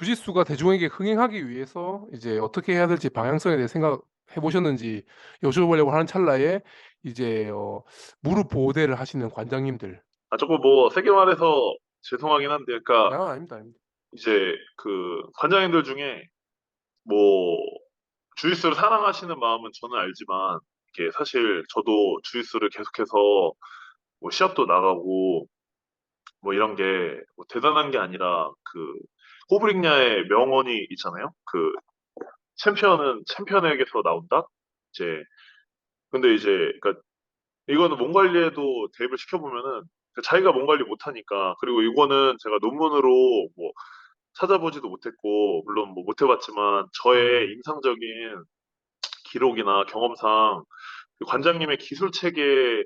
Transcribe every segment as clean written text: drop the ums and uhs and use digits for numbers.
주짓수가 대중에게 흥행하기 위해서 이제 어떻게 해야 될지 방향성에 대해 생각해 보셨는지 여쭤보려고 하는 찰나에 이제 무릎 보호대를 하시는 관장님들. 조금 뭐 세게 말해서 죄송하긴 한데, 그러니까 아 아닙니다, 아닙니다. 이제 그 관장님들 중에 뭐 주짓수를 사랑하시는 마음은 저는 알지만, 이게 사실 저도 주짓수를 계속해서 뭐 시합도 나가고 뭐 이런 게 뭐 대단한 게 아니라, 그 호브링야의 명언이 있잖아요. 그 챔피언은 챔피언에게서 나온다. 이제 근데 이제 그러니까 이거는 몸 관리에도 대입을 시켜보면은, 자기가 몸 관리 못하니까. 그리고 이거는 제가 논문으로 뭐 찾아보지도 못했고, 물론 뭐 못해봤지만 저의 음. 인상적인 기록이나 경험상 그 관장님의 기술 체계에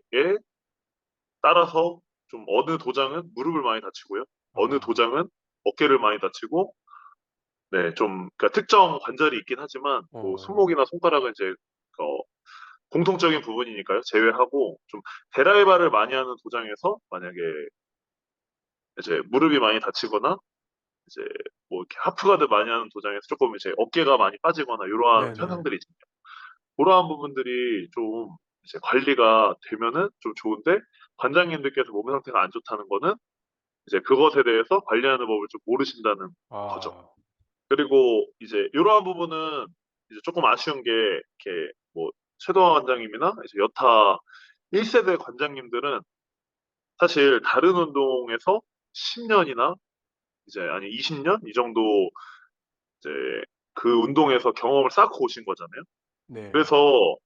따라서 좀 어느 도장은 무릎을 많이 다치고요. 어느 아 도장은 어깨를 많이 다치고, 네, 좀, 그러니까 특정 관절이 있긴 하지만, 뭐 어 손목이나 손가락은 이제, 어, 공통적인 부분이니까요. 제외하고, 좀, 데라이바를 많이 하는 도장에서 만약에 이제 무릎이 많이 다치거나, 이제 뭐 이렇게 하프가드 많이 하는 도장에서 조금 이제 어깨가 많이 빠지거나 이러한 네네. 현상들이 있습니다. 그러한 부분들이 좀 이제 관리가 되면은 좀 좋은데, 관장님들께서 몸 상태가 안 좋다는 거는 이제 그것에 대해서 관리하는 법을 좀 모르신다는 거죠. 아 그리고 이제 이러한 부분은 이제 조금 아쉬운 게, 이렇게 뭐 최도화 관장님이나 이제 여타 1세대 관장님들은 사실 다른 운동에서 10년이나 이제 아니 20년 이 정도 이제 그 운동에서 경험을 쌓고 오신 거잖아요. 네. 그래서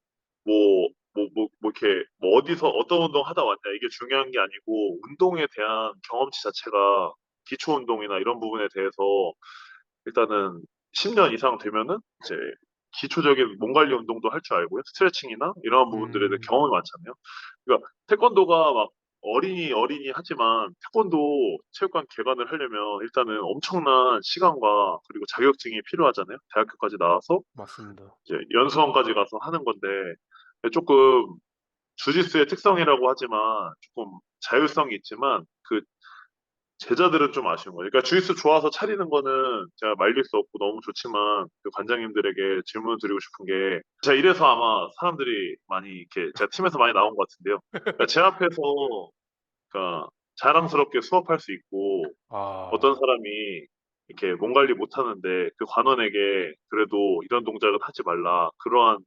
이렇게 뭐 어디서 어떤 운동 하다 왔냐 이게 중요한 게 아니고, 운동에 대한 경험치 자체가 기초 운동이나 이런 부분에 대해서 일단은 10년 이상 되면은 이제 기초적인 몸 관리 운동도 할 줄 알고요. 스트레칭이나 이런 부분들에 대해 음. 경험이 많잖아요. 그러니까 태권도가 막 어린이 하지만, 태권도 체육관 개관을 하려면 일단은 엄청난 시간과 그리고 자격증이 필요하잖아요. 대학교까지 나와서 맞습니다. 이제 연수원까지 가서 하는 건데, 조금 주짓수의 특성이라고 하지만 조금 자율성이 있지만, 그 제자들은 좀 아쉬운 거예요. 그러니까 주짓수 좋아서 차리는 거는 제가 말릴 수 없고 너무 좋지만, 그 관장님들에게 질문을 드리고 싶은 게, 제가 이래서 아마 사람들이 많이 이렇게 제가 팀에서 많이 나온 것 같은데요. 그러니까 제 앞에서, 그러니까 자랑스럽게 수업할 수 있고, 어떤 아. 사람이 이렇게 몸 관리 못 하는데 그 관원에게 그래도 이런 동작은 하지 말라, 그러한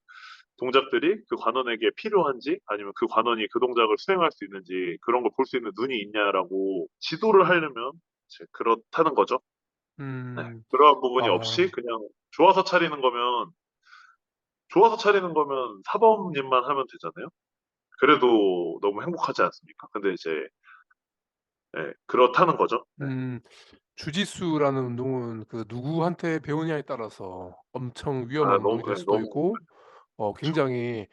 동작들이 그 관원에게 필요한지, 아니면 그 관원이 그 동작을 수행할 수 있는지, 그런 걸 볼 수 있는 눈이 있냐라고 지도를 하려면 이제 그렇다는 거죠. 네. 음. 그러한 부분이 없이 아. 그냥 좋아서 차리는 거면 사범님만 하면 되잖아요. 그래도 너무 행복하지 않습니까? 근데 이제, 네, 그렇다는 거죠. 네. 음. 주짓수라는 운동은 그 누구한테 배우냐에 따라서 엄청 위험한 너무, 운동이 될 네, 수도 너무, 있고 그렇죠. 굉장히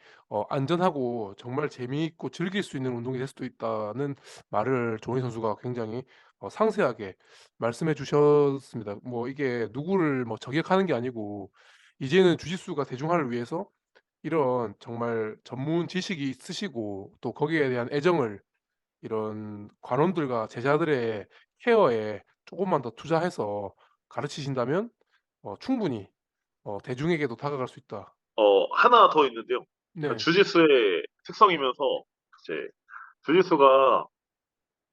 안전하고 정말 재미있고 즐길 수 있는 운동이 될 수도 있다는 말을 조은희 선수가 굉장히 상세하게 말씀해 주셨습니다. 뭐 이게 누구를 뭐 저격하는 게 아니고 이제는 주짓수가 대중화를 위해서 이런 정말 전문 지식이 있으시고 또 거기에 대한 애정을 이런 관원들과 제자들의 케어에 쪼금만 더 투자해서 가르치신다면 충분히 '대중에게도 다가갈 수 있다.' 하나 더 있는데요. 그러니까 네. 주짓수의 특성이면서, 이제 주짓수가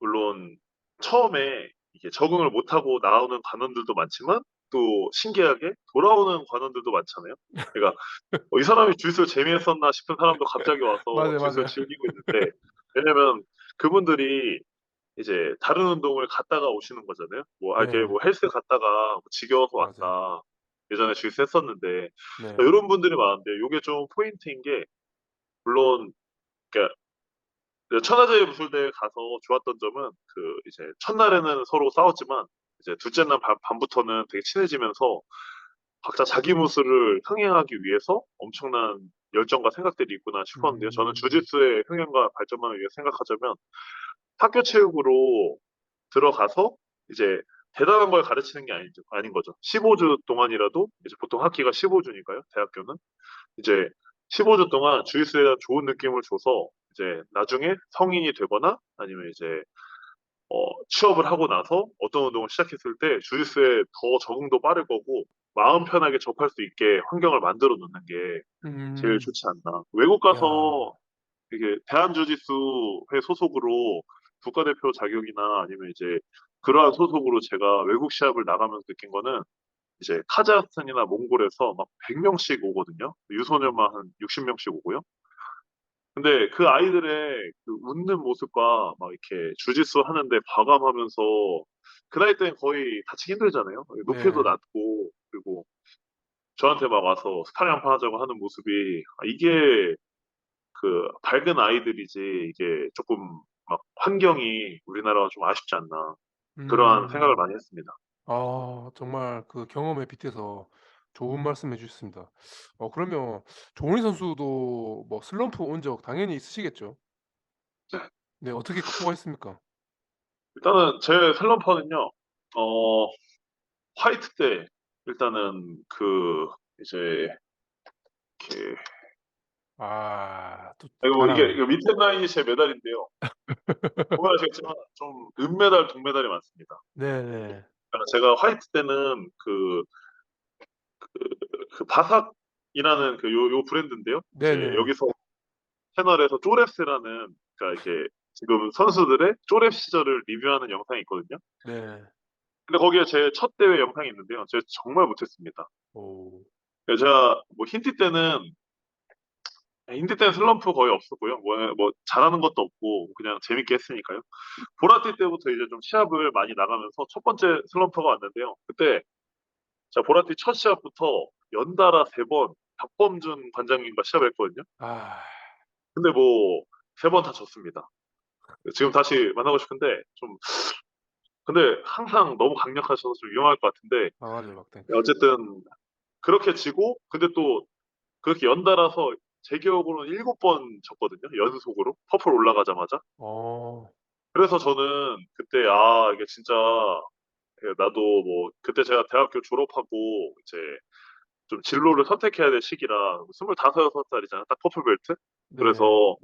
물론 처음에 이게 적응을 못하고 나오는 관원들도 많지만, 또 신기하게 돌아오는 관원들도 많잖아요. 그러니까 이 사람이 주짓수 재미있었나 싶은 사람도 갑자기 와서 맞아요, 주짓수를 맞아요. 즐기고 있는데, 왜냐면 그분들이 이제 다른 운동을 갔다가 오시는 거잖아요. 뭐, 이렇게 네. 뭐 헬스 갔다가 뭐 지겨워서 맞아요. 왔다. 예전에 주짓수 했었는데, 네. 이런 분들이 많은데, 요게 좀 포인트인 게, 물론, 그러니까 천하제일 무술대회 가서 좋았던 점은, 그 이제 첫날에는 서로 싸웠지만 이제 둘째 날 밤부터는 되게 친해지면서 각자 자기 무술을 흥행하기 위해서 엄청난 열정과 생각들이 있구나 싶었는데요. 저는 음. 주짓수의 흥행과 발전만을 위해 생각하자면, 학교 체육으로 들어가서 이제 대단한 걸 가르치는 게 아닌 거죠. 15주 동안이라도, 이제 보통 학기가 15주니까요. 대학교는 이제 15주 동안 주짓수에 대한 좋은 느낌을 줘서 이제 나중에 성인이 되거나, 아니면 이제 취업을 하고 나서 어떤 운동을 시작했을 때 주짓수에 더 적응도 빠를 거고 마음 편하게 접할 수 있게 환경을 만들어 놓는 게 제일 음. 좋지 않나. 외국 야. 가서 이게 대한주짓수회 소속으로 국가대표 자격이나 아니면 이제 그러한 소속으로 제가 외국 시합을 나가면서 느낀 거는 이제 카자흐스탄이나 몽골에서 막 100명씩 오거든요. 유소년만 한 60명씩 오고요. 근데 그 아이들의 그 웃는 모습과 막 이렇게 주짓수 하는데 과감하면서 그 나이 때는 거의 다치기 힘들잖아요. 높이도 네. 낮고 그리고 저한테 막 와서 스파링 한판 하자고 하는 모습이 이게 그 밝은 아이들이지 이게 조금 막 환경이 우리나라가 좀 아쉽지 않나 그러한 생각을 음. 많이 했습니다. 아 정말 그 경험에 빗대서 좋은 말씀해 주셨습니다. 그러면 조은희 선수도 뭐 슬럼프 온 적 당연히 있으시겠죠? 네. 네. 어떻게 극복하셨습니까? 일단은 제 슬럼퍼는요, 어, 화이트 때 일단은 그 이제 이렇게 또 이게 자랑. 밑에 라인이 제 메달인데요. 보면 아시겠지만 좀 은메달, 동메달이 많습니다. 네네. 그러니까 제가 화이트 때는 그 바삭이라는 그 요 브랜드인데요. 이제 네네. 여기서 채널에서 쪼랩스라는 그러니까 이렇게 지금 선수들의 쪼랩 시절을 리뷰하는 영상이 있거든요. 네. 근데 거기에 제 첫 대회 영상이 있는데요. 제가 정말 못했습니다. 오. 그래서 제가 뭐 힌디 때는 슬럼프 거의 없었고요. 뭐 잘하는 것도 없고 그냥 재밌게 했으니까요. 보라티 때부터 이제 좀 시합을 많이 나가면서 첫 번째 슬럼프가 왔는데요. 그때 제가 보라티 첫 시합부터 연달아 세 번 박범준 관장님과 시합을 했거든요. 아. 근데 뭐 세 번 다 졌습니다. 지금 다시 만나고 싶은데 좀 근데 항상 너무 강력하셔서 좀 위험할 것 같은데 강아지 막대. 어쨌든 그렇게 지고 근데 또 그렇게 연달아서 제 기억으로는 일곱 번 졌거든요. 연속으로 퍼플 올라가자마자. 어. 그래서 저는 그때 이게 진짜 나도 뭐 그때 제가 대학교 졸업하고 이제 좀 진로를 선택해야 될 시기라 25, 6살이잖아. 딱 퍼플 벨트. 네. 그래서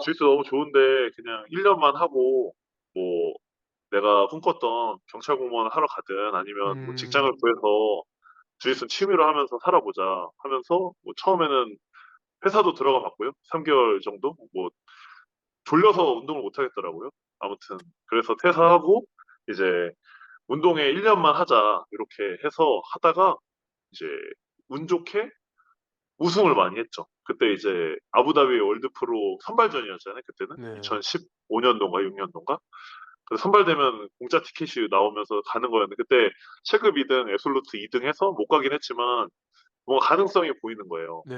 주짓수 너무 좋은데 그냥 1년만 하고 뭐 내가 꿈꿨던 경찰 공무원 하러 가든 아니면 뭐 음. 직장을 구해서 주짓수 취미로 하면서 살아보자 하면서 뭐 처음에는 회사도 들어가 봤고요. 3개월 정도 뭐 졸려서 운동을 못 하겠더라고요. 아무튼 그래서 퇴사하고 이제 운동에 1년만 하자 이렇게 해서 하다가 이제 운 좋게 우승을 많이 했죠. 그때 이제 아부다비 월드프로 선발전이었잖아요. 그때는 네. 2015년도인가 6년도인가. 그래서 선발되면 공짜 티켓이 나오면서 가는 거였는데 그때 체급 2등, 애솔루트 2등 해서 못 가긴 했지만 뭔가 가능성이 보이는 거예요. 네.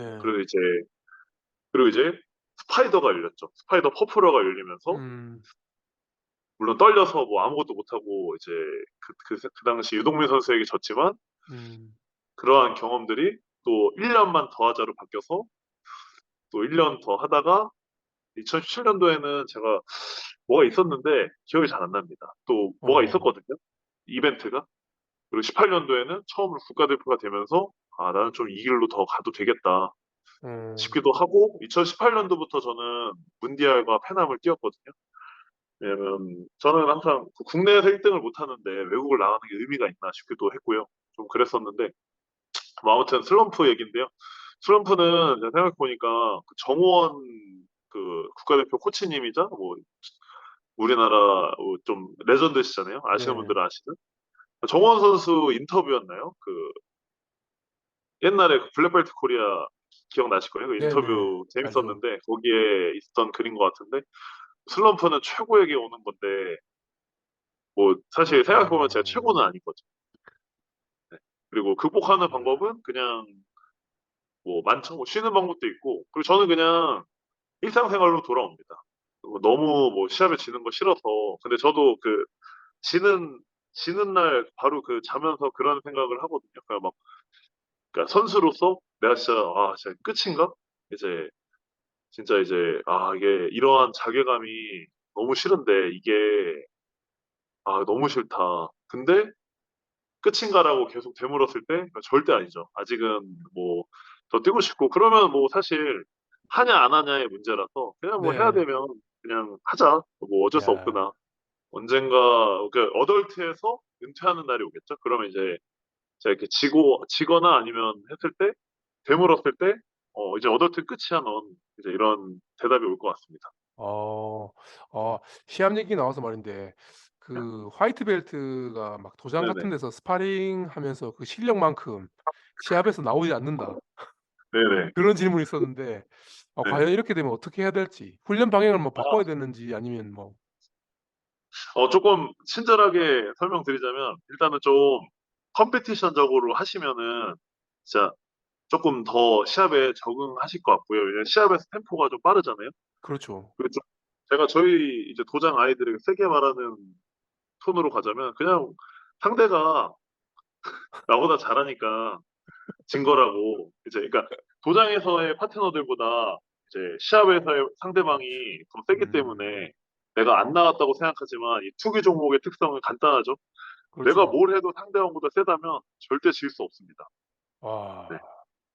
그리고 이제 스파이더가 열렸죠. 스파이더 퍼프러가 열리면서 음. 물론 떨려서 뭐 아무것도 못하고 이제 그 당시 유동민 선수에게 졌지만 음. 그러한 경험들이 또 1년만 더 하자로 바뀌어서 또 1년 더 하다가 2017년도에는 제가 뭐가 있었는데 기억이 잘 안 납니다. 또 뭐가 어. 있었거든요. 이벤트가. 그리고 18년도에는 처음으로 국가대표가 되면서 나는 좀 이 길로 더 가도 되겠다 어. 싶기도 하고 2018년도부터 저는 문디알과 페남을 뛰었거든요. 왜냐면 저는 항상 그 국내에서 1등을 못 하는데 외국을 나가는 게 의미가 있나 싶기도 했고요. 좀 그랬었는데 뭐 아무튼 슬럼프 얘긴데요. 슬럼프는 제가 생각해보니까 그 정호원 그 국가대표 코치님이자 뭐 우리나라 좀 레전드시잖아요. 아시는 네. 분들은 아시는. 정호원 선수 인터뷰였나요? 그 옛날에 그 블랙벨트 코리아 기억나실 거예요. 그 네네. 인터뷰 알죠. 재밌었는데 거기에 있었던 글인 것 같은데 슬럼프는 최고에게 오는 건데 뭐 사실 생각해보면 제가 음. 최고는 아닌 거죠. 네. 그리고 극복하는 야. 방법은 그냥 뭐 많죠. 뭐 쉬는 방법도 있고 그리고 저는 그냥 일상생활로 돌아옵니다. 너무 뭐 시합에 지는 거 싫어서 근데 저도 그 지는 지는 날 바로 그 자면서 그런 생각을 하거든요. 그러니까 선수로서 내가 진짜 끝인가? 이제 진짜 이제 이게 이러한 자괴감이 너무 싫은데 이게 너무 싫다. 근데 끝인가라고 계속 되물었을 때 절대 아니죠. 아직은 뭐 더 뛰고 싶고 그러면 뭐 사실 하냐 안 하냐의 문제라서 그냥 뭐 해야 네. 되면 그냥 하자. 뭐 어쩔 수 야. 없구나. 언젠가 그 어덜트에서 은퇴하는 날이 오겠죠. 그러면 이제 제가 이렇게 지거나 아니면 했을 때 되물었을 때 이제 어덜트 끝이야 넌. 이제 이런 대답이 올 것 같습니다. 어. 시합 얘기 나와서 말인데 그 화이트 벨트가 막 도장 같은 네네. 데서 스파링하면서 그 실력만큼 시합에서 나오지 않는다. 네네. 그런 질문이 있었는데 네. 과연 이렇게 되면 어떻게 해야 될지 훈련 방향을 뭐 바꿔야 아 되는지 아니면 뭐 조금 친절하게 설명드리자면 일단은 좀 컴피티션적으로 하시면은 진짜 쪼끔 더 시합에 적응하실 것 같고요. 왜냐면 시합에서 템포가 좀 빠르잖아요. 그렇죠. 그리고 좀 제가 저희 이제 도장 아이들에게 세게 말하는 톤으로 가자면 그냥 상대가 나보다 잘하니까 진 거라고. 이제 그러니까 도장에서의 파트너들보다 이제 시합에서의 상대방이 더 세기 음. 때문에 내가 안 나왔다고 생각하지만 이 투기 종목의 특성은 간단하죠. 내가 그렇죠. 뭘 해도 상대방보다 세다면 절대 질 수 없습니다. 네. 와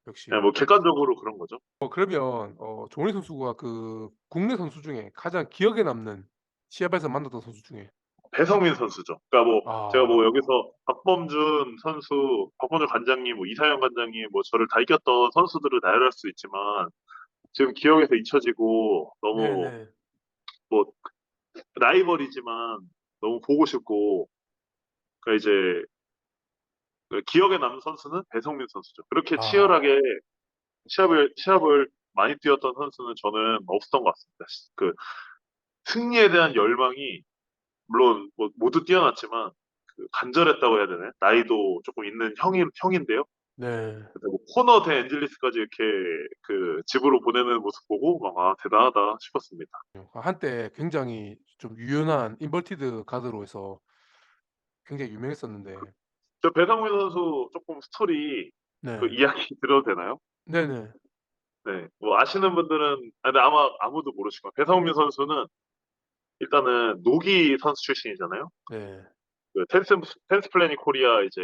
역시. 그냥 뭐 객관적으로 그런 거죠. 그러면 조은희 선수가 그 국내 선수 중에 가장 기억에 남는 시합에서 만났던 선수 중에 배성민 선수죠. 그러니까 뭐 제가 뭐 아 여기서 박범준 선수, 박범준 관장님, 뭐 이사영 관장님, 뭐 저를 다 이겼던 선수들을 나열할 수 있지만 지금 기억에서 잊혀지고 너무 네네. 뭐 라이벌이지만 너무 보고 싶고 그러니까 이제 그 기억에 남는 선수는 배성민 선수죠. 그렇게 아 치열하게 시합을 많이 뛰었던 선수는 저는 없었던 것 같습니다. 그 승리에 대한 열망이 물론 뭐 모두 뛰어났지만 그 간절했다고 해야 되나요? 나이도 조금 있는 형인데요. 네. 근데 뭐 코너 대 앤젤리스까지 이렇게 그 집으로 보내는 모습 보고 막 대단하다 싶었습니다. 한때 굉장히 좀 유연한 인버티드 가드로 해서 굉장히 유명했었는데 저 배성민 선수 조금 스토리 그 네. 이야기 들어도 되나요? 네네. 네. 뭐 아시는 분들은 근데 아마 아무도 모르실 거예요. 배성민 선수는 일단은 노기 선수 출신이잖아요. 네. 그 텐스 플래닛 코리아 이제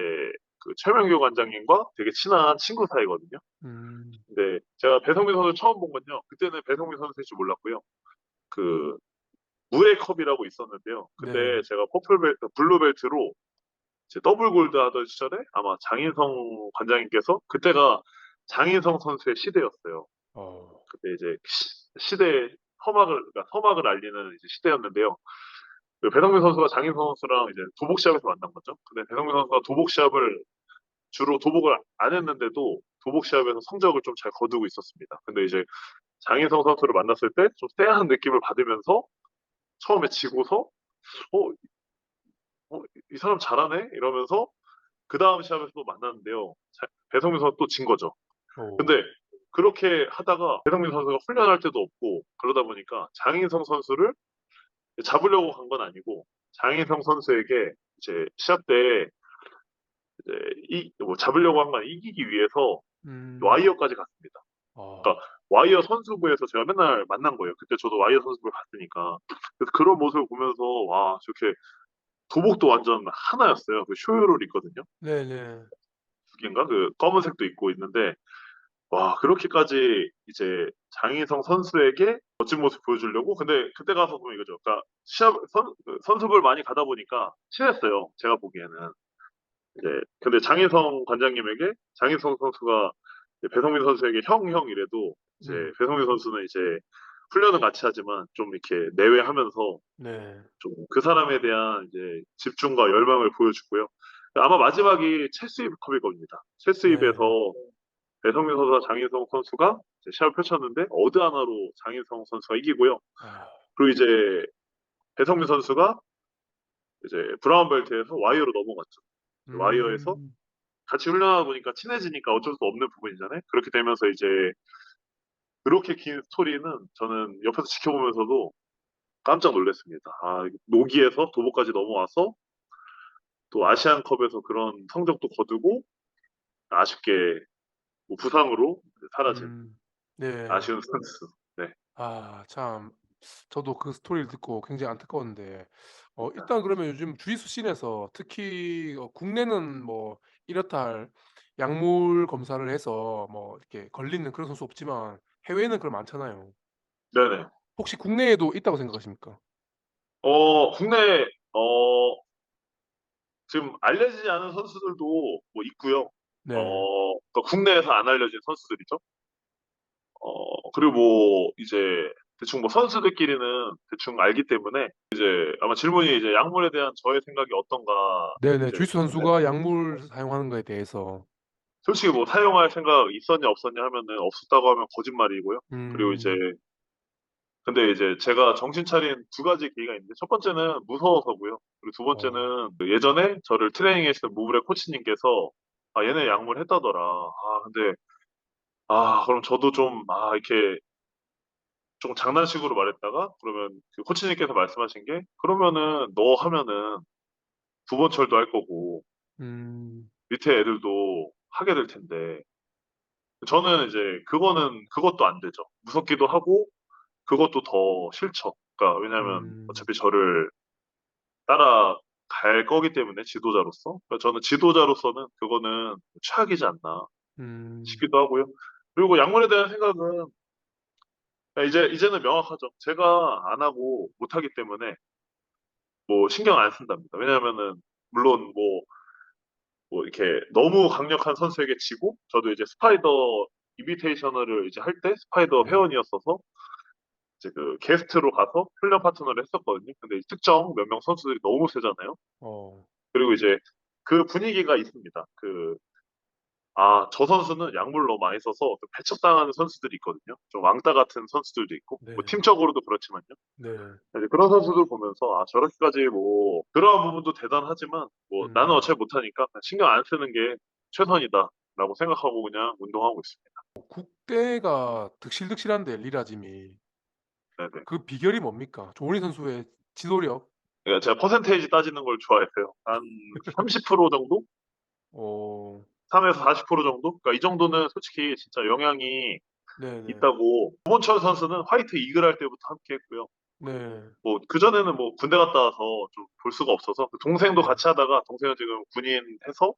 그 최명규 관장님과 되게 친한 친구 사이거든요. 음. 근데 제가 배성민 선수 처음 본 건요. 그때는 배성민 선수일 줄 몰랐고요. 그 무의 컵이라고 있었는데요. 그때 네. 제가 블루 벨트로 이제 더블 골드 하던 시절에 아마 장인성 관장님께서 그때가 장인성 선수의 시대였어요. 어. 그때 이제 시대 서막을 알리는 이제 시대였는데요. 그 배성민 선수가 장인성 선수랑 이제 도복 시합에서 만난 거죠. 근데 배성민 선수가 도복 시합을 주로 도복을 안 했는데도 도복 시합에서 성적을 좀 잘 거두고 있었습니다. 근데 이제 장인성 선수를 만났을 때 좀 쎄한 느낌을 받으면서 처음에 지고서 어, 이 사람 잘하네 이러면서 그 다음 시합에서도 만났는데요. 배성민 선수 또 진 거죠. 근데 오. 그렇게 하다가 배성민 선수가 훈련할 때도 없고 그러다 보니까 장인성 선수를 잡으려고 간 건 아니고 장인성 선수에게 이제 시합 때 이제 뭐 잡으려고 한 건 이기기 위해서 음. 와이어까지 갔습니다. 어. 그러니까 와이어 선수부에서 제가 맨날 만난 거예요. 그때 저도 와이어 선수부를 갔으니까. 그래서 그런 모습을 보면서 와 저렇게 도복도 완전 하나였어요. 그 쇼요를 입거든요. 네네. 두 개인가 그 검은색도 입고 있는데 와 그렇게까지 이제 장인성 선수에게 멋진 모습 보여주려고 근데 그때 가서 보면 이거죠. 그러니까 선수부를 많이 가다 보니까 친했어요. 제가 보기에는. 이제 근데 장인성 관장님에게 장인성 선수가 이제 배성민 선수에게 형 이래도 이제 음. 배성민 선수는 이제 훈련은 같이 하지만 좀 이렇게 내외하면서 네. 좀 그 사람에 대한 이제 집중과 열망을 보여주고요. 아마 마지막이 첼스입컵일 겁니다. 네. 첼스입에서 배성민 선수와 장인성 선수가 이제 시합을 펼쳤는데 어드 하나로 장인성 선수가 이기고요. 아. 그리고 이제 배성민 선수가 이제 브라운 벨트에서 와이어로 넘어갔죠. 와이어에서 음. 같이 훈련하다 보니까 친해지니까 어쩔 수 없는 부분이잖아요. 그렇게 되면서 이제 그렇게 긴 스토리는 저는 옆에서 지켜보면서도 깜짝 놀랐습니다. 아, 노기에서 도보까지 넘어와서 또 아시안컵에서 그런 성적도 거두고 아쉽게 뭐 부상으로 사라진 음. 네. 아쉬운 선수. 네. 참 저도 그 스토리를 듣고 굉장히 안타까웠는데 일단 그러면 요즘 주짓수 씬에서 특히 국내는 뭐 이렇다 할 약물 검사를 해서 뭐 이렇게 걸리는 그런 선수 없지만 해외에는 그런 많잖아요. 네네. 혹시 국내에도 있다고 생각하십니까? 국내 어, 지금 알려지지 않은 선수들도 뭐 있고요. 네. 그러니까 국내에서 안 알려진 선수들이죠. 그리고 뭐 이제 대충 뭐 선수들끼리는 대충 알기 때문에 이제 아마 질문이 이제 약물에 대한 저의 생각이 어떤가 네네. 이제 주짓수 그건데 선수가 약물 사용하는 거에 대해서. 솔직히 뭐 사용할 생각 있었냐 없었냐 하면은 없었다고 하면 거짓말이고요. 그리고 이제 음. 근데 이제 제가 정신 차린 두 가지 계기가 있는데 첫 번째는 무서워서고요. 그리고 두 어. 번째는 그 예전에 저를 트레이닝 해주신 무브레 코치님께서 아 얘네 약물 했다더라. 아 근데 아 그럼 저도 좀 아 이렇게 좀 장난식으로 말했다가 그러면 그 코치님께서 말씀하신 게 그러면은 너 하면은 두 번 철도 할 거고 음. 밑에 애들도 하게 될 텐데 저는 이제 그거는 그것도 안 되죠. 무섭기도 하고 그것도 더 싫죠. 그러니까 왜냐하면 음. 어차피 저를 따라갈 거기 때문에 지도자로서 그러니까 저는 지도자로서는 그거는 최악이지 않나 음. 싶기도 하고요. 그리고 약물에 대한 생각은 이제는 명확하죠. 제가 안 하고 못 하기 때문에 뭐 신경 안 쓴답니다. 왜냐하면은 물론 뭐 이렇게 너무 강력한 선수에게 지고 저도 이제 스파이더 이비테이셔널을 이제 할 때 스파이더 네. 회원이었어서 이제 그 게스트로 가서 훈련 파트너를 했었거든요. 근데 특정 몇 명 선수들이 너무 세잖아요. 어. 그리고 이제 그 분위기가 있습니다. 저 선수는 약물을 너무 많이 써서 좀 배척당하는 선수들이 있거든요. 좀 왕따 같은 선수들도 있고, 뭐 네. 팀적으로도 그렇지만요. 네. 이제 그런 선수들 보면서 저렇게까지 뭐 그러한 부분도 대단하지만 뭐 나는 음. 어차피 못하니까 그냥 신경 안 쓰는 게 최선이다라고 생각하고 그냥 운동하고 있습니다. 국대가 득실득실한데 리라짐이. 네네. 그 비결이 뭡니까? 조은희 선수의 지도력? 그러니까 제가 퍼센테이지 따지는 걸 좋아해서요. 한 30% 정도? 어. 3에서 40% 정도? 그러니까 이 정도는 솔직히 진짜 영향이 네네. 있다고. 구본철 선수는 화이트 이글 할 때부터 함께 했고요. 네. 뭐 그전에는 뭐 군대 갔다 와서 좀 볼 수가 없어서 그 동생도 네. 같이 하다가 동생은 지금 군인해서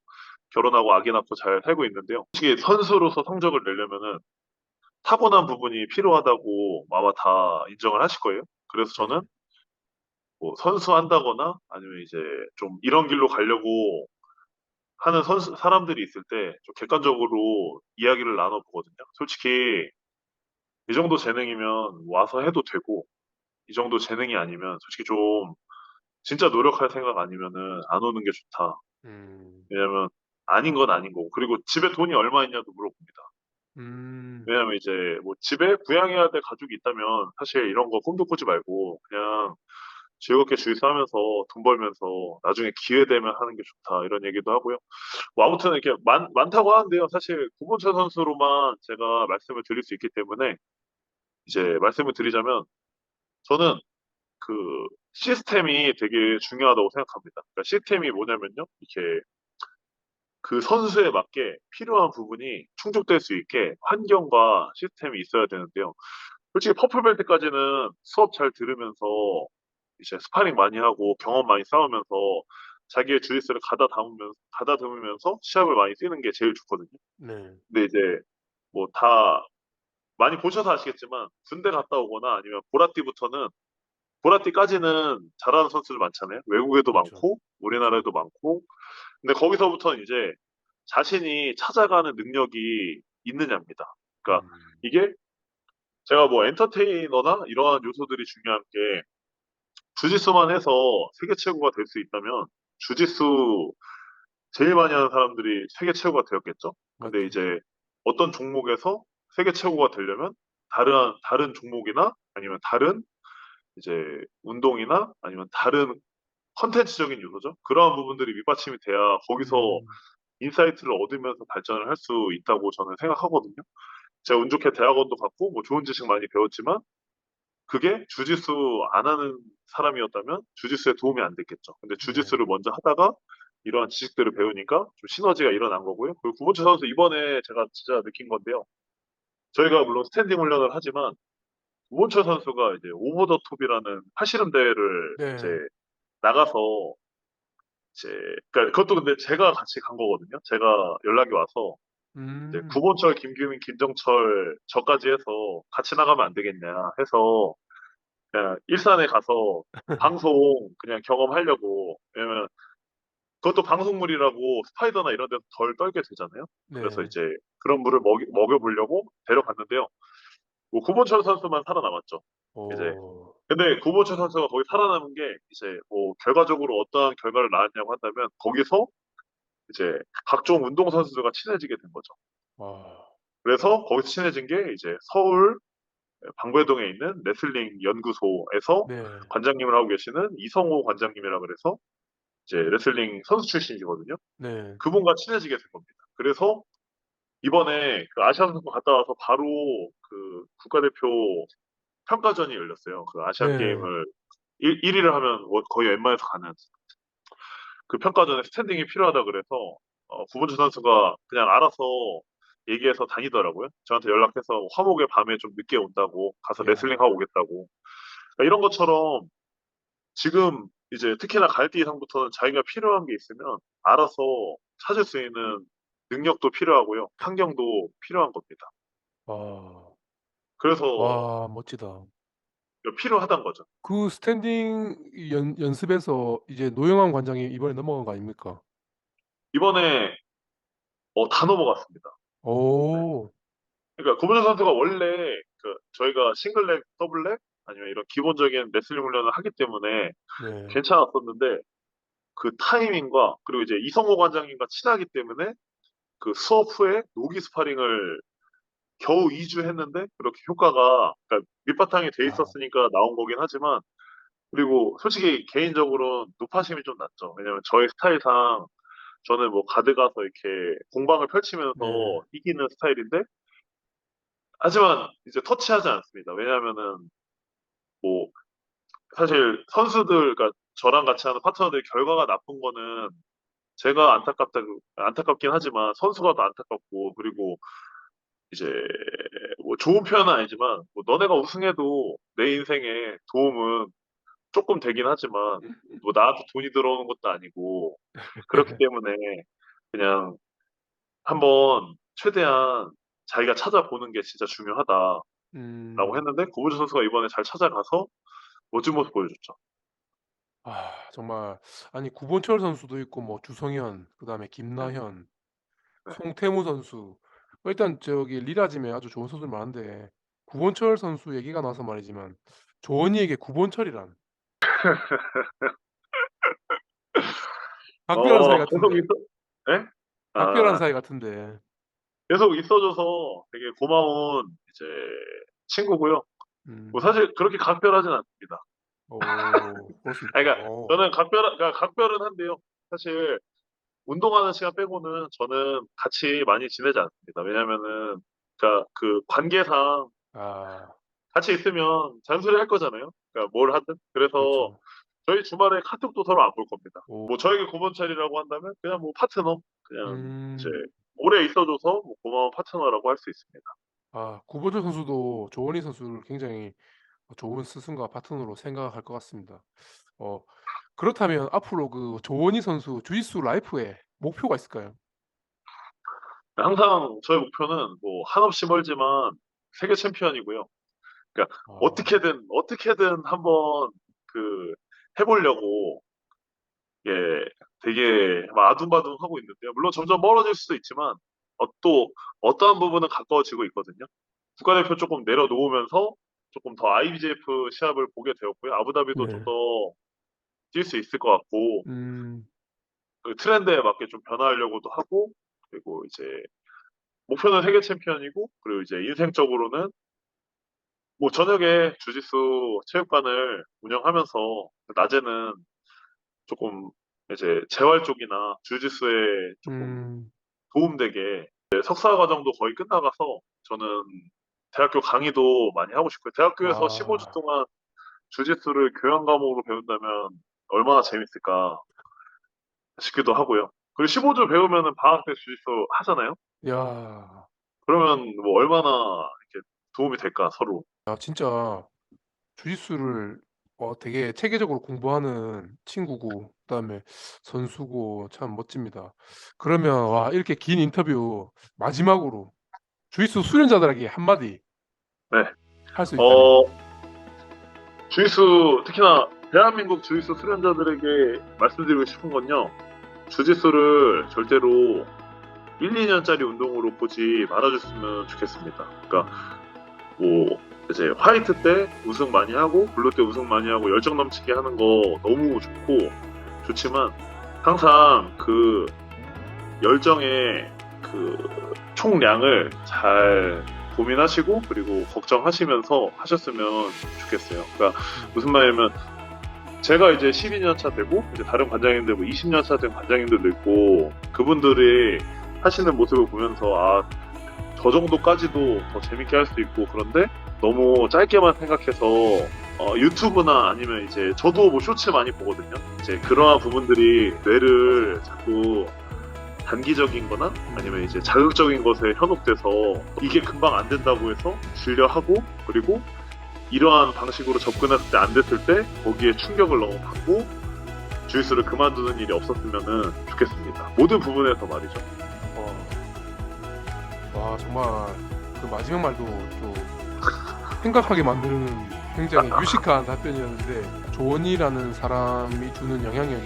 결혼하고 아기 낳고 잘 살고 있는데요. 솔직히 선수로서 성적을 내려면은 타고난 부분이 필요하다고 아마 다 인정을 하실 거예요. 그래서 저는 네. 뭐 선수 한다거나 아니면 이제 좀 이런 길로 가려고 하는 사람들이 있을 때 좀 객관적으로 이야기를 나눠보거든요. 솔직히 이 정도 재능이면 와서 해도 되고 이 정도 재능이 아니면 솔직히 좀 진짜 노력할 생각 아니면은 안 오는 게 좋다. 음. 왜냐면 아닌 건 아닌 거고. 그리고 집에 돈이 얼마 있냐도 물어봅니다. 음. 왜냐면 이제 뭐 집에 부양해야 될 가족이 있다면 사실 이런 거 꿈도 꾸지 말고 그냥 즐겁게 주짓수 하면서 돈 벌면서 나중에 기회 되면 하는 게 좋다. 이런 얘기도 하고요. 뭐 아무튼 이렇게 많다고 하는데요. 사실 구본철 선수로만 제가 말씀을 드릴 수 있기 때문에 이제 말씀을 드리자면 저는 그 시스템이 되게 중요하다고 생각합니다. 그러니까 시스템이 뭐냐면요. 이렇게 그 선수에 맞게 필요한 부분이 충족될 수 있게 환경과 시스템이 있어야 되는데요. 솔직히 퍼플벨트까지는 수업 잘 들으면서 이제 스파링 많이 하고 경험 많이 쌓으면서 자기의 주짓수를 가다듬으면서 시합을 많이 뛰는 게 제일 좋거든요. 네. 근데 이제 뭐 다 많이 보셔서 아시겠지만 군대 갔다 오거나 아니면 보라띠부터는 보라띠까지는 잘하는 선수들 많잖아요. 외국에도 그렇죠. 많고 그렇죠. 우리나라에도 많고 근데 거기서부터는 이제 자신이 찾아가는 능력이 있느냐입니다. 그러니까 음. 이게 제가 뭐 엔터테이너나 이러한 요소들이 중요한 게 주짓수만 해서 세계 최고가 될 수 있다면 주짓수 제일 많이 하는 사람들이 세계 최고가 되었겠죠. 근데 맞죠. 이제 어떤 종목에서 세계 최고가 되려면 다른 종목이나 아니면 다른 이제 운동이나 아니면 다른 컨텐츠적인 요소죠. 그러한 부분들이 밑받침이 돼야 거기서 음. 인사이트를 얻으면서 발전을 할 수 있다고 저는 생각하거든요. 제가 운 좋게 대학원도 갔고 뭐 좋은 지식 많이 배웠지만 그게 주짓수 안 하는 사람이었다면 주짓수에 도움이 안 됐겠죠. 근데 네. 주짓수를 먼저 하다가 이러한 지식들을 배우니까 좀 시너지가 일어난 거고요. 그리고 구본철 선수 이번에 제가 진짜 느낀 건데요. 저희가 물론 스탠딩 훈련을 하지만 구본철 선수가 이제 오버 더 톱이라는 팔씨름 대회를 이제 네. 나가서 이제 그러니까 그것도 근데 제가 같이 간 거거든요. 제가 연락이 와서 이제 음. 구본철, 김규민, 김정철 저까지 해서 같이 나가면 안 되겠냐 해서 그냥 일산에 가서 방송 그냥 경험하려고. 왜냐면 그것도 방송물이라고 스파이더나 이런 데서 덜 떨게 되잖아요. 그래서 네. 이제 그런 물을 먹여보려고 데려갔는데요. 뭐 구본철 선수만 살아남았죠. 이제 어. 근데 구본철 선수가 거기 살아남은 게 이제 뭐 결과적으로 어떠한 결과를 낳았냐고 한다면 거기서 이제 각종 운동 선수들과 친해지게 된 거죠. 와. 그래서 거기서 친해진 게 이제 서울 방배동에 있는 레슬링 연구소에서 네. 관장님을 하고 계시는 이성호 관장님이라 그래서 이제 레슬링 선수 출신이거든요. 네. 그분과 친해지게 된 겁니다. 그래서 이번에 그 아시안 선수 갔다 와서 바로 그 국가대표 평가전이 열렸어요. 그 아시안 네. 게임을 1위를 하면 거의 웬만해서 가는 그 평가전에 스탠딩이 필요하다 그래서 구본주 선수가 그냥 알아서 얘기해서 다니더라고요. 저한테 연락해서 화목의 밤에 좀 늦게 온다고 가서 레슬링 야. 하고 오겠다고. 그러니까 이런 것처럼 지금 이제 특히나 가을띠 이상부터는 자기가 필요한 게 있으면 알아서 찾을 수 있는 능력도 필요하고요. 환경도 필요한 겁니다. 와. 그래서 와, 멋지다. 필요하단 거죠. 그 스탠딩 연습에서 이제 노영환 관장이 이번에 넘어간 거 아닙니까? 이번에 다 넘어갔습니다. 네. 오. 그러니까 고문현 선수가 원래 그 저희가 싱글렉, 더블렉 아니면 이런 기본적인 레슬링 훈련을 하기 때문에 네. 괜찮았었는데 그 타이밍과 그리고 이제 이성호 관장님과 친하기 때문에 그 수업 후에 노기 스파링을 겨우 2주 했는데 그렇게 효과가 그러니까 밑바탕이 돼 아. 있었으니까 나온 거긴 하지만 그리고 솔직히 개인적으로는 노파심이 좀 났죠. 왜냐면 저의 스타일상 저는 뭐 가드 가서 이렇게 공방을 펼치면서 네. 이기는 스타일인데 하지만 이제 터치하지 않습니다. 왜냐하면은 뭐 사실 선수들 그러니까 저랑 같이 하는 파트너들의 결과가 나쁜 거는 제가 안타깝긴 하지만 선수가 더 안타깝고 그리고 이제 뭐 좋은 표현은 아니지만 뭐 너네가 우승해도 내 인생에 도움은 조금 되긴 하지만 뭐 나한테 돈이 들어오는 것도 아니고 그렇기 때문에 그냥 한번 최대한 자기가 찾아보는 게 진짜 중요하다라고 음. 했는데 고무준 선수가 이번에 잘 찾아가서 멋진 모습 보여줬죠. 아, 정말 아니 구본철 선수도 있고 뭐 주성현, 그다음에 네, 김나현, 네. 송태무 선수. 일단 저기 리라짐에 아주 좋은 선수들 많은데 구본철 선수 얘기가 나와서 말이지만 조원희에게 구본철이란 각별한 사이 계속 같은데. 있어, 네? 각별한 아, 사이 같은데. 계속 있어줘서 되게 고마운 이제 친구고요. 뭐 음. 사실 그렇게 각별하진 않습니다. 그렇습니까? 아니, 그러니까 저는 그러니까 각별은 한데요. 사실 운동하는 시간 빼고는 저는 같이 많이 지내지 않습니다. 왜냐면은 그러니까 그 관계상 아, 같이 있으면 잔소리 할 거잖아요. 그러니까 뭘 하든. 그래서 그렇죠. 저희 주말에 카톡도 서로 안 볼 겁니다. 오. 뭐 저에게 고번찰이라고 한다면 그냥 뭐 파트너, 그냥 이제 음. 오래 있어줘서 뭐 고마운 파트너라고 할 수 있습니다. 아, 구본철 선수도 조원희 선수를 굉장히 좋은 스승과 파트너로 생각할 것 같습니다. 어 그렇다면 앞으로 그 조원희 선수 주짓수 라이프에 목표가 있을까요? 항상 저의 목표는 뭐 한없이 멀지만 세계 챔피언이고요. 그러니까 아, 어떻게든 한번 그 해보려고 예 되게 막 아둥바둥하고 있는데요. 물론 점점 멀어질 수도 있지만 또 어떠한 부분은 가까워지고 있거든요. 국가대표 조금 내려놓으면서 조금 더 IBJF 시합을 보게 되었고요. 아부다비도 좀 네. 더 뛸 수 있을 것 같고 음. 그 트렌드에 맞게 좀 변화하려고도 하고 그리고 이제 목표는 세계 챔피언이고 그리고 이제 인생적으로는 뭐 저녁에 주짓수 체육관을 운영하면서 낮에는 조금 이제 재활 쪽이나 주짓수에 조금 음. 도움되게 이제 석사 과정도 거의 끝나가서 저는 대학교 강의도 많이 하고 싶고요. 대학교에서 15주 아. 동안 주짓수를 교양 과목으로 배운다면 얼마나 재밌을까 싶기도 하고요. 그리고 15주 배우면은 방학 때 주짓수 하잖아요. 야. 그러면 뭐 얼마나 이렇게 도움이 될까 서로. 야, 진짜 주짓수를 되게 체계적으로 공부하는 친구고 그다음에 선수고 참 멋집니다. 그러면 와, 이렇게 긴 인터뷰 마지막으로 주짓수 수련자들에게 한마디 네. 할 수 있다면. 어, 주짓수 특히나 대한민국 주짓수 수련자들에게 말씀드리고 싶은 건요. 주짓수를 절대로 1, 2년짜리 운동으로 보지 말아줬으면 좋겠습니다. 그러니까 뭐 이제 화이트 때 우승 많이 하고 블루 때 우승 많이 하고 열정 넘치게 하는 거 너무 좋고 좋지만 항상 그 열정의 그 총량을 잘 고민하시고 그리고 걱정하시면서 하셨으면 좋겠어요. 그러니까 무슨 말이냐면 제가 이제 12년 차 되고 이제 다른 관장님들 뭐 20년 차 된 관장님들도 있고 그분들이 하시는 모습을 보면서 아, 저 정도까지도 더 재밌게 할 수 있고 그런데 너무 짧게만 생각해서 유튜브나 아니면 이제 저도 뭐 쇼츠 많이 보거든요. 이제 그러한 부분들이 뇌를 자꾸 단기적인 거나 아니면 이제 자극적인 것에 현혹돼서 이게 금방 안 된다고 해서 질려하고 그리고 이러한 방식으로 접근했을 때 안 됐을 때 거기에 충격을 너무 받고 주짓수를 그만두는 일이 없었으면 좋겠습니다. 모든 부분에서 말이죠. 와 정말 그 마지막 말도 좀 생각하게 만드는 굉장히 유식한 답변이었는데 조원이라는 사람이 주는 영향력이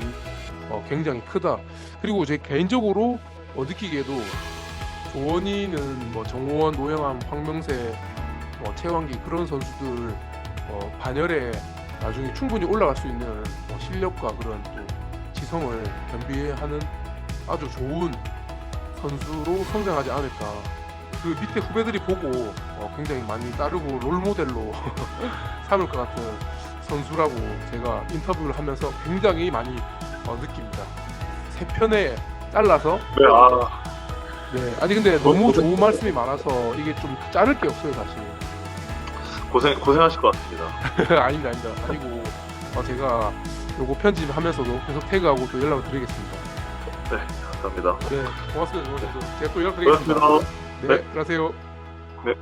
굉장히 크다. 그리고 제 개인적으로 느끼기에도 조원이는 뭐 정호원, 노영함, 황명세, 최완기 그런 선수들 반열에 나중에 충분히 올라갈 수 있는 실력과 그런 또 지성을 겸비하는 아주 좋은 선수로 성장하지 않을까. 그 밑에 후배들이 보고 굉장히 많이 따르고 롤모델로 삼을 것 같은 선수라고 제가 인터뷰를 하면서 굉장히 많이 느낍니다. 세 편에 잘라서 네, 아, 네 아니 근데 너무 좋은 말씀이 많아서 이게 좀 자를 게 없어요 사실. 고생하실 것 같습니다. 아닙니다. 아니고 제가 요거 편집하면서도 계속 태그하고 또 연락을 드리겠습니다. 네, 감사합니다. 네 고맙습니다. 제가 또 연락드리겠습니다. 고맙습니다. 네, 네. 들어가세요. 네.